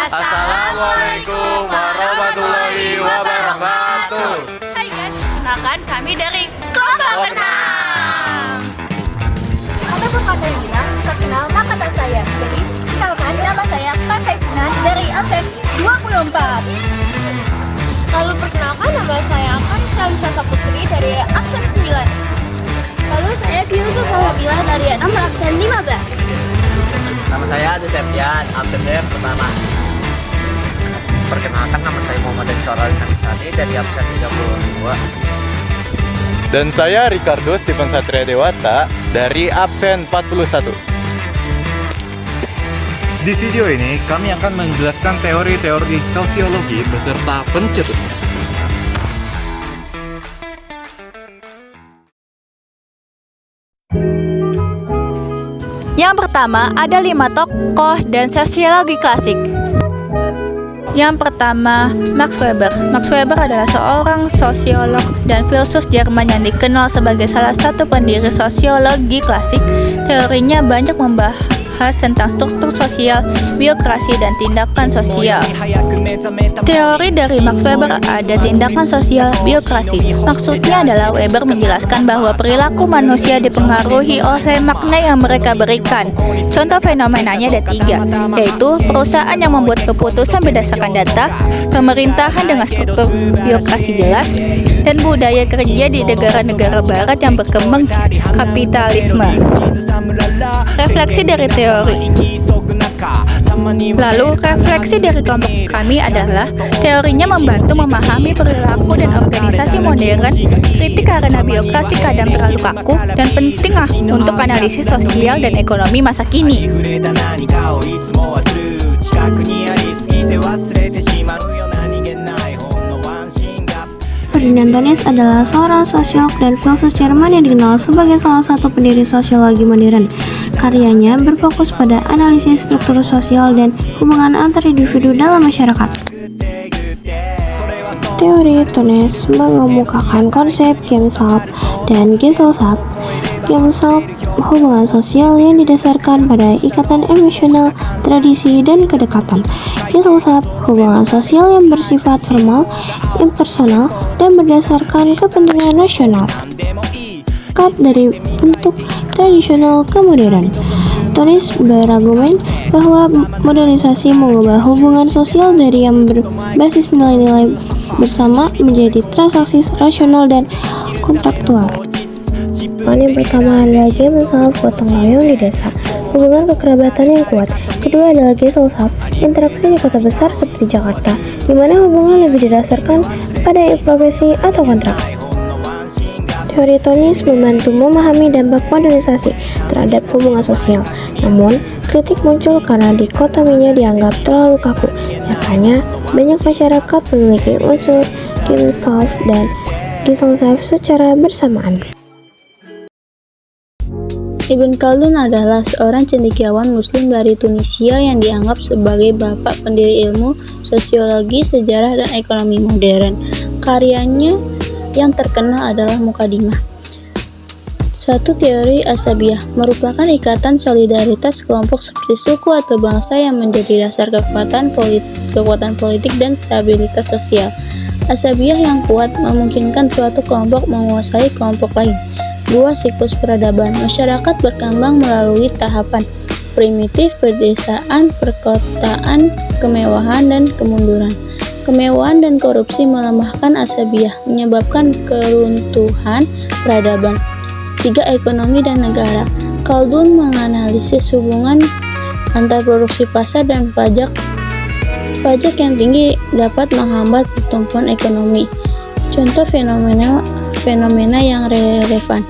Assalamualaikum warahmatullahi wabarakatuh. Hai guys, kenalkan kami dari Kelompok 6. Ada pepatah yang bilang, tak kenal maka tak sayang. Jadi, kenalkan nama saya Kak Saifina dari absen 24. Lalu perkenalkan nama saya Karisa Lisa Saputri dari absen 9. Lalu saya Fiusa Salabila dari nomor absen 15. Nama saya Ade Septian, absen D pertama. Perkenalkan, nama saya Muhammad Densyara Hanisani dari absen 32. Dan saya Ricardo Stephen Satria Dewata dari absen 41. Di video ini kami akan menjelaskan teori-teori sosiologi beserta pencetusnya. Yang pertama, ada 5 tokoh dan sosiologi klasik. Yang pertama, Max Weber. Max Weber adalah seorang sosiolog dan filsuf Jerman yang dikenal sebagai salah satu pendiri sosiologi klasik. Teorinya banyak membahas tentang struktur sosial, biokrasi, dan tindakan sosial. Teori dari Max Weber ada tindakan sosial, biokrasi. Maksudnya adalah Weber menjelaskan bahwa perilaku manusia dipengaruhi oleh makna yang mereka berikan. Contoh fenomenanya ada 3, yaitu perusahaan yang membuat keputusan berdasarkan data, pemerintahan dengan struktur biokrasi jelas, dan budaya kerja di negara-negara barat yang berkembang kapitalisme. Refleksi dari teori. Lalu, refleksi dari kelompok kami adalah teorinya membantu memahami perilaku dan organisasi modern, kritik karena biokrasi kadang terlalu kaku, dan pentinglah untuk analisis sosial dan ekonomi masa kini. Ferdinand Tönnies adalah seorang sosiolog dan filsuf Jerman yang dikenal sebagai salah satu pendiri sosiologi modern. Karyanya berfokus pada analisis struktur sosial dan hubungan antar individu dalam masyarakat. Teori Tönnies mengemukakan konsep Gemeinschaft dan Gesellschaft. Gemeinschaft, hubungan sosial yang didasarkan pada ikatan emosional, tradisi, dan kedekatan. Gesellschaft, hubungan sosial yang bersifat formal, impersonal, dan berdasarkan kepentingan nasional. Cut dari bentuk tradisional ke modern. Tönnies berargumen bahwa modernisasi mengubah hubungan sosial dari yang berbasis nilai-nilai bersama menjadi transaksi rasional dan kontraktual. Yang pertama adalah Gemeinschaft, gotong royong di desa, hubungan kekerabatan yang kuat. Kedua adalah Gesellschaft, interaksi di kota besar seperti Jakarta, di mana hubungan lebih didasarkan pada profesi atau kontrak. Teori Tönnies membantu memahami dampak modernisasi terhadap hubungan sosial. Namun, kritik muncul karena dikotominya dianggap terlalu kaku. Nyatanya, banyak masyarakat memiliki unsur Gemeinschaft dan Gesellschaft secara bersamaan. Ibn Khaldun adalah seorang cendekiawan muslim dari Tunisia yang dianggap sebagai bapak pendiri ilmu sosiologi, sejarah, dan ekonomi modern. Karyanya yang terkenal adalah Muqaddimah. Suatu teori asabiyah merupakan ikatan solidaritas kelompok seperti suku atau bangsa yang menjadi dasar kekuatan politik dan stabilitas sosial. Asabiyah yang kuat memungkinkan suatu kelompok menguasai kelompok lain. 2. Siklus peradaban. Masyarakat berkembang melalui tahapan primitif, pedesaan, perkotaan, kemewahan, dan kemunduran. Kemewahan dan korupsi melemahkan asabiyah, menyebabkan keruntuhan peradaban. 3. Ekonomi dan negara. Khaldun menganalisis hubungan antar produksi pasar dan pajak. Pajak yang tinggi dapat menghambat pertumbuhan ekonomi. Contoh fenomena yang relevan.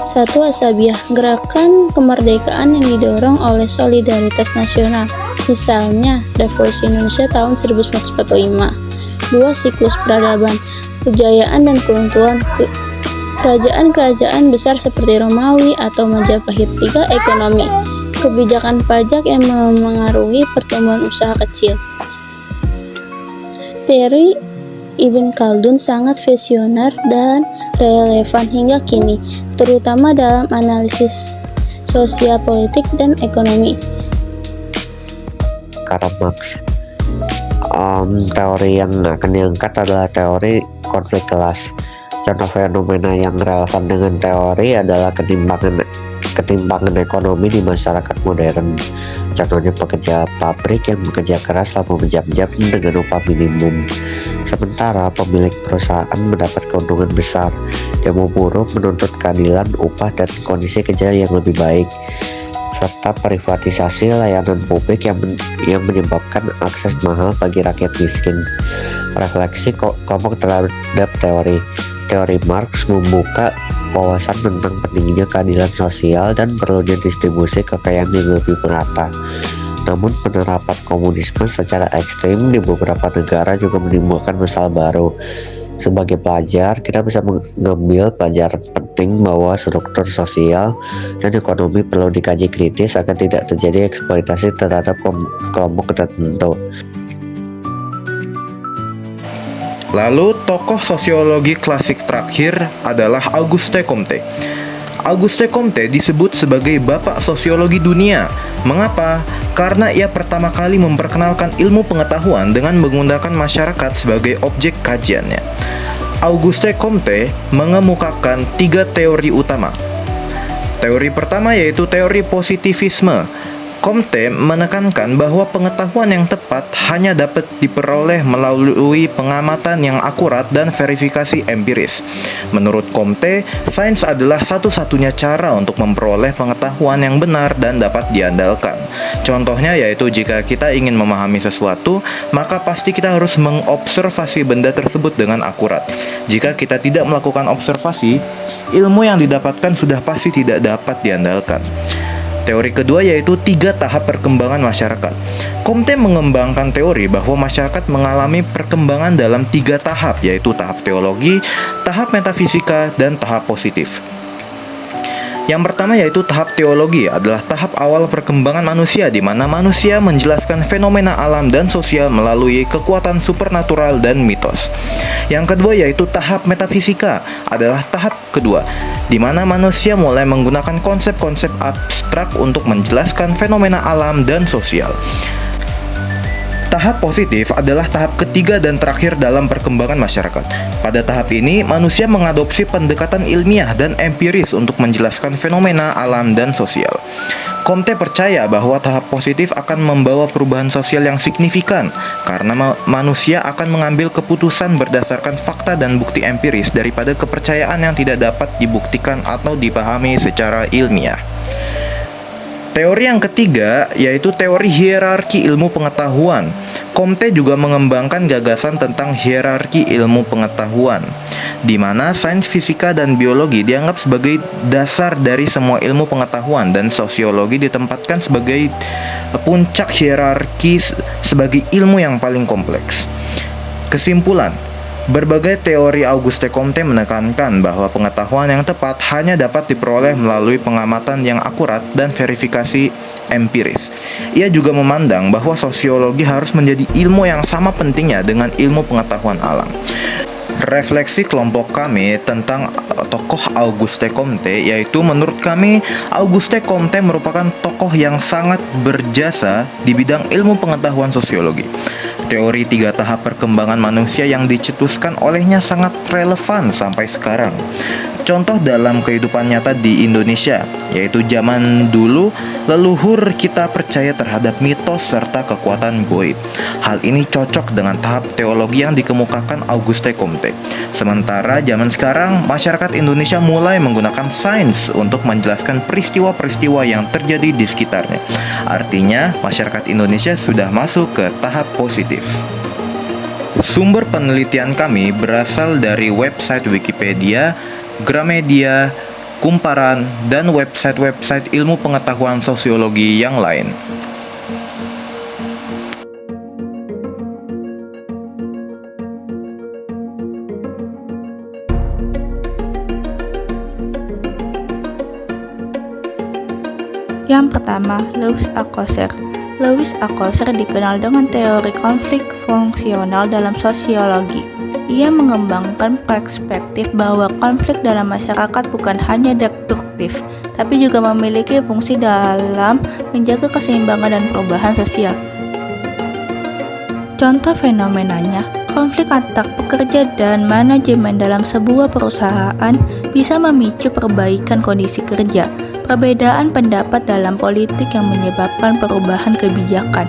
1. Asabiyah, gerakan kemerdekaan yang didorong oleh solidaritas nasional, misalnya Revolusi Indonesia tahun 1945. 2. Siklus peradaban, kejayaan dan keruntuhan kerajaan-kerajaan besar seperti Romawi atau Majapahit. 3. Ekonomi, kebijakan pajak yang memengaruhi pertumbuhan usaha kecil. Teori Ibn Khaldun sangat visioner dan relevan hingga kini, terutama dalam analisis sosial politik dan ekonomi. Karl Marx Teori yang akan diangkat adalah teori konflik kelas. Contoh fenomena yang relevan dengan teori adalah ketimpangan ekonomi di masyarakat modern. Contohnya pekerja pabrik yang bekerja keras selama berjam-jam dengan upah minimum, sementara pemilik perusahaan mendapat keuntungan besar. Demo buruh menuntut keadilan upah dan kondisi kerja yang lebih baik, serta privatisasi layanan publik yang menyebabkan akses mahal bagi rakyat miskin. Refleksi kelompok terhadap teori Marx membuka wawasan tentang pentingnya keadilan sosial dan perlunya distribusi kekayaan yang lebih merata. Namun penerapan komunisme secara ekstrim di beberapa negara juga menimbulkan masalah baru. Sebagai pelajar, kita bisa mengambil pelajaran penting bahwa struktur sosial dan ekonomi perlu dikaji kritis agar tidak terjadi eksploitasi terhadap kelompok tertentu. Lalu tokoh sosiologi klasik terakhir adalah Auguste Comte. Auguste Comte disebut sebagai bapak sosiologi dunia. Mengapa? Karena ia pertama kali memperkenalkan ilmu pengetahuan dengan menggunakan masyarakat sebagai objek kajiannya. Auguste Comte mengemukakan 3 teori utama. Teori pertama yaitu teori positivisme. Comte menekankan bahwa pengetahuan yang tepat hanya dapat diperoleh melalui pengamatan yang akurat dan verifikasi empiris. Menurut Comte, sains adalah satu-satunya cara untuk memperoleh pengetahuan yang benar dan dapat diandalkan. Contohnya yaitu jika kita ingin memahami sesuatu, maka pasti kita harus mengobservasi benda tersebut dengan akurat. Jika kita tidak melakukan observasi, ilmu yang didapatkan sudah pasti tidak dapat diandalkan. Teori kedua yaitu 3 tahap perkembangan masyarakat. Comte mengembangkan teori bahwa masyarakat mengalami perkembangan dalam 3 tahap, yaitu tahap teologi, tahap metafisika, dan tahap positif. Yang pertama yaitu tahap teologi adalah tahap awal perkembangan manusia, di mana manusia menjelaskan fenomena alam dan sosial melalui kekuatan supernatural dan mitos. Yang kedua yaitu tahap metafisika adalah tahap kedua, di mana manusia mulai menggunakan konsep-konsep abstrak untuk menjelaskan fenomena alam dan sosial. Tahap positif adalah tahap ketiga dan terakhir dalam perkembangan masyarakat. Pada tahap ini, manusia mengadopsi pendekatan ilmiah dan empiris untuk menjelaskan fenomena alam dan sosial. Comte percaya bahwa tahap positif akan membawa perubahan sosial yang signifikan karena manusia akan mengambil keputusan berdasarkan fakta dan bukti empiris daripada kepercayaan yang tidak dapat dibuktikan atau dipahami secara ilmiah. Teori yang ketiga yaitu teori hierarki ilmu pengetahuan. Comte juga mengembangkan gagasan tentang hierarki ilmu pengetahuan, di mana sains fisika dan biologi dianggap sebagai dasar dari semua ilmu pengetahuan dan sosiologi ditempatkan sebagai puncak hierarki sebagai ilmu yang paling kompleks. Kesimpulan, berbagai teori Auguste Comte menekankan bahwa pengetahuan yang tepat hanya dapat diperoleh melalui pengamatan yang akurat dan verifikasi empiris. Ia juga memandang bahwa sosiologi harus menjadi ilmu yang sama pentingnya dengan ilmu pengetahuan alam. Refleksi kelompok kami tentang tokoh Auguste Comte yaitu menurut kami Auguste Comte merupakan tokoh yang sangat berjasa di bidang ilmu pengetahuan sosiologi. Teori 3 tahap perkembangan manusia yang dicetuskan olehnya sangat relevan sampai sekarang. Contoh dalam kehidupan nyata di Indonesia, yaitu zaman dulu leluhur kita percaya terhadap mitos serta kekuatan goib. Hal ini cocok dengan tahap teologi yang dikemukakan Auguste Comte. Sementara zaman sekarang, masyarakat Indonesia mulai menggunakan sains untuk menjelaskan peristiwa-peristiwa yang terjadi di sekitarnya. Artinya, masyarakat Indonesia sudah masuk ke tahap positif. Sumber penelitian kami berasal dari website Wikipedia, Gramedia, Kumparan, dan website-website ilmu pengetahuan sosiologi yang lain. Yang pertama, Louis Althusser. Louis Althusser dikenal dengan teori konflik fungsional dalam sosiologi. Ia mengembangkan perspektif bahwa konflik dalam masyarakat bukan hanya destruktif, tapi juga memiliki fungsi dalam menjaga keseimbangan dan perubahan sosial. Contoh fenomenanya, konflik antar pekerja dan manajemen dalam sebuah perusahaan bisa memicu perbaikan kondisi kerja. Perbedaan pendapat dalam politik yang menyebabkan perubahan kebijakan.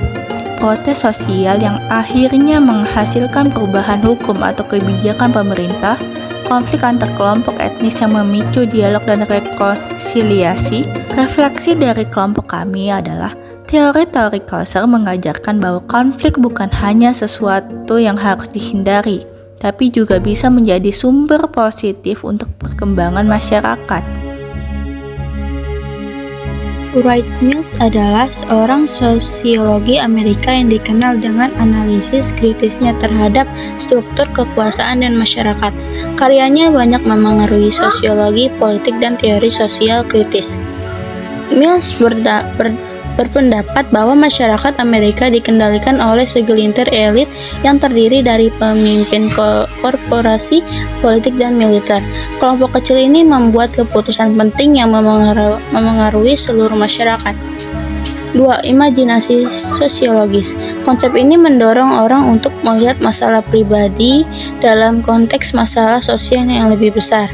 Protes sosial yang akhirnya menghasilkan perubahan hukum atau kebijakan pemerintah. Konflik antar kelompok etnis yang memicu dialog dan rekonsiliasi. Refleksi dari kelompok kami adalah teori-teori Coser mengajarkan bahwa konflik bukan hanya sesuatu yang harus dihindari, tapi juga bisa menjadi sumber positif untuk perkembangan masyarakat. Wright Mills adalah seorang sosiologi Amerika yang dikenal dengan analisis kritisnya terhadap struktur kekuasaan dan masyarakat. Karyanya banyak memengaruhi sosiologi, politik, dan teori sosial kritis. Mills berpendapat bahwa masyarakat Amerika dikendalikan oleh segelintir elit yang terdiri dari pemimpin korporasi, politik, dan militer. Kelompok kecil ini membuat keputusan penting yang memengaruhi seluruh masyarakat. 2. Imajinasi sosiologis. Konsep ini mendorong orang untuk melihat masalah pribadi dalam konteks masalah sosial yang lebih besar.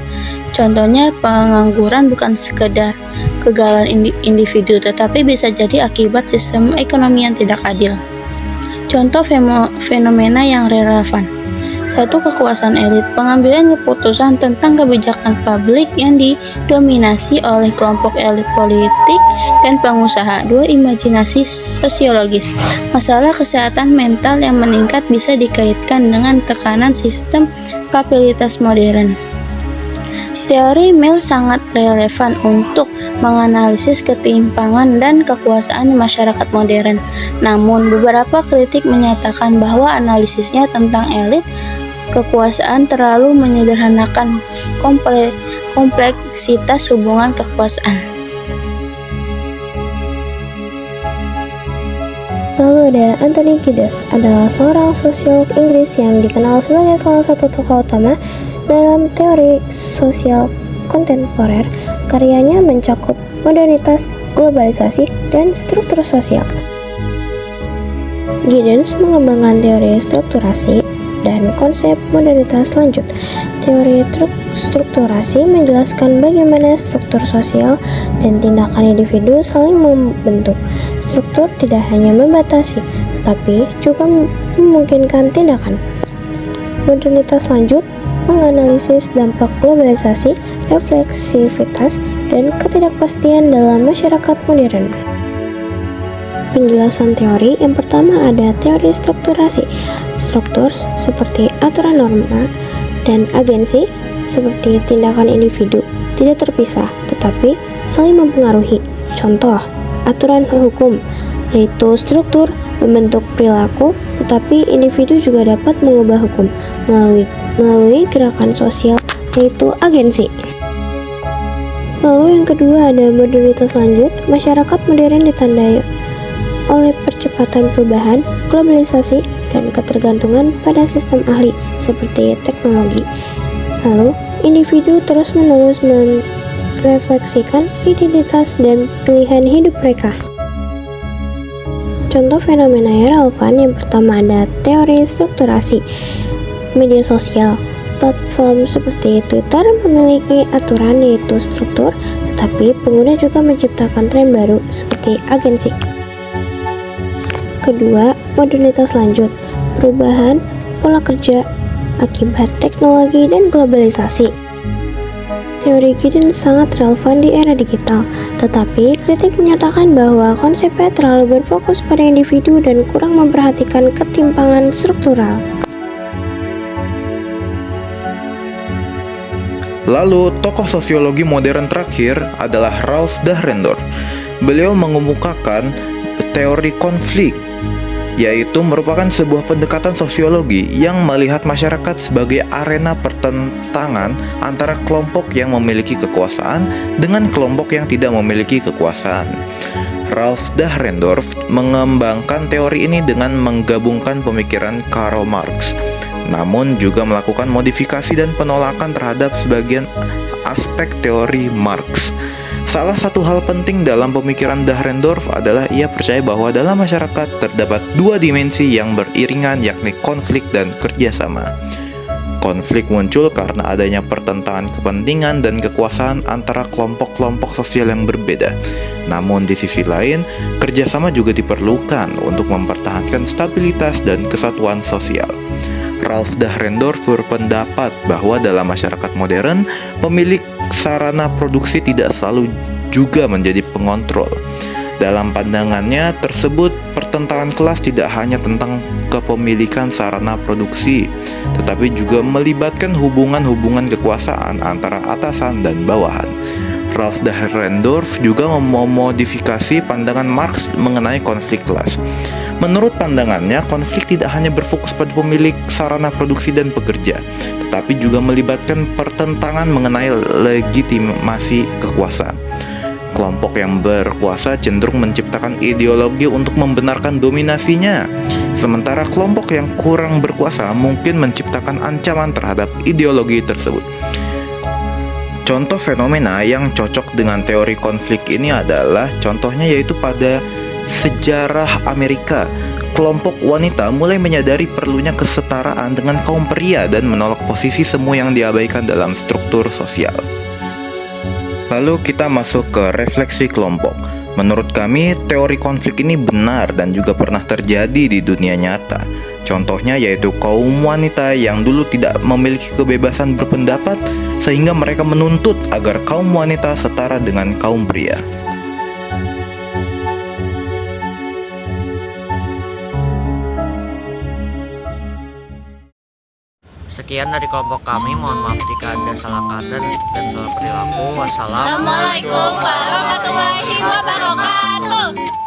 Contohnya, pengangguran bukan sekedar kegagalan individu, tetapi bisa jadi akibat sistem ekonomi yang tidak adil. Contoh fenomena yang relevan. 1. Kekuasaan elit. Pengambilan keputusan tentang kebijakan publik yang didominasi oleh kelompok elit politik dan pengusaha. 2. Imajinasi sosiologis. Masalah kesehatan mental yang meningkat bisa dikaitkan dengan tekanan sistem kapitalitas modern. Teori Mills sangat relevan untuk menganalisis ketimpangan dan kekuasaan masyarakat modern. Namun, beberapa kritik menyatakan bahwa analisisnya tentang elit kekuasaan terlalu menyederhanakan kompleksitas hubungan kekuasaan. Lalu ada Anthony Giddens, adalah seorang sosiolog Inggris yang dikenal sebagai salah satu tokoh utama dalam teori sosial kontemporer. Karyanya mencakup modernitas, globalisasi, dan struktur sosial. Giddens mengembangkan teori strukturasi dan konsep modernitas lanjut. Teori strukturasi menjelaskan bagaimana struktur sosial dan tindakan individu saling membentuk. Struktur tidak hanya membatasi, tetapi juga memungkinkan tindakan. Modernitas lanjut menganalisis dampak globalisasi, refleksivitas, dan ketidakpastian dalam masyarakat modern. Penjelasan teori yang pertama ada teori strukturasi. Struktur seperti aturan norma dan agensi seperti tindakan individu tidak terpisah, tetapi saling mempengaruhi. Contoh, aturan hukum, yaitu struktur membentuk perilaku, tetapi individu juga dapat mengubah hukum melalui gerakan sosial, yaitu agensi. Lalu yang kedua ada modernitas lanjut. Masyarakat modern ditandai oleh percepatan perubahan, globalisasi, dan ketergantungan pada sistem ahli seperti teknologi. Lalu, individu terus-menerus merefleksikan identitas dan pilihan hidup mereka. Contoh fenomena yang relevan yang pertama ada teori strukturasi. Media sosial. Platform seperti Twitter memiliki aturan yaitu struktur, tetapi pengguna juga menciptakan tren baru seperti agensi. Kedua, modernitas lanjut. Perubahan pola kerja akibat teknologi dan globalisasi. Teori Giddens sangat relevan di era digital, tetapi kritik menyatakan bahwa konsepnya terlalu berfokus pada individu dan kurang memperhatikan ketimpangan struktural. Lalu, tokoh sosiologi modern terakhir adalah Ralph Dahrendorf. Beliau mengemukakan teori konflik, yaitu merupakan sebuah pendekatan sosiologi yang melihat masyarakat sebagai arena pertentangan antara kelompok yang memiliki kekuasaan dengan kelompok yang tidak memiliki kekuasaan. Ralph Dahrendorf mengembangkan teori ini dengan menggabungkan pemikiran Karl Marx, namun juga melakukan modifikasi dan penolakan terhadap sebagian aspek teori Marx. Salah satu hal penting dalam pemikiran Dahrendorf adalah ia percaya bahwa dalam masyarakat terdapat dua dimensi yang beriringan, yakni konflik dan kerjasama. Konflik muncul karena adanya pertentangan kepentingan dan kekuasaan antara kelompok-kelompok sosial yang berbeda. Namun di sisi lain, kerjasama juga diperlukan untuk mempertahankan stabilitas dan kesatuan sosial. Ralph Dahrendorf berpendapat bahwa dalam masyarakat modern, pemilik sarana produksi tidak selalu juga menjadi pengontrol. Dalam pandangannya tersebut, pertentangan kelas tidak hanya tentang kepemilikan sarana produksi, tetapi juga melibatkan hubungan-hubungan kekuasaan antara atasan dan bawahan. Ralph Dahrendorf juga memodifikasi pandangan Marx mengenai konflik kelas. Menurut pandangannya, konflik tidak hanya berfokus pada pemilik sarana produksi dan pekerja, tetapi juga melibatkan pertentangan mengenai legitimasi kekuasaan. Kelompok yang berkuasa cenderung menciptakan ideologi untuk membenarkan dominasinya, sementara kelompok yang kurang berkuasa mungkin menciptakan ancaman terhadap ideologi tersebut. Contoh fenomena yang cocok dengan teori konflik ini adalah contohnya yaitu pada sejarah Amerika. Kelompok wanita mulai menyadari perlunya kesetaraan dengan kaum pria dan menolak posisi semu yang diabaikan dalam struktur sosial. Lalu kita masuk ke refleksi kelompok. Menurut kami, teori konflik ini benar dan juga pernah terjadi di dunia nyata. Contohnya yaitu kaum wanita yang dulu tidak memiliki kebebasan berpendapat, sehingga mereka menuntut agar kaum wanita setara dengan kaum pria. Sekian dari kelompok kami, mohon maaf jika ada salah kata dan salah perilaku. Wassalamualaikum Assalamualaikum warahmatullahi wabarakatuh.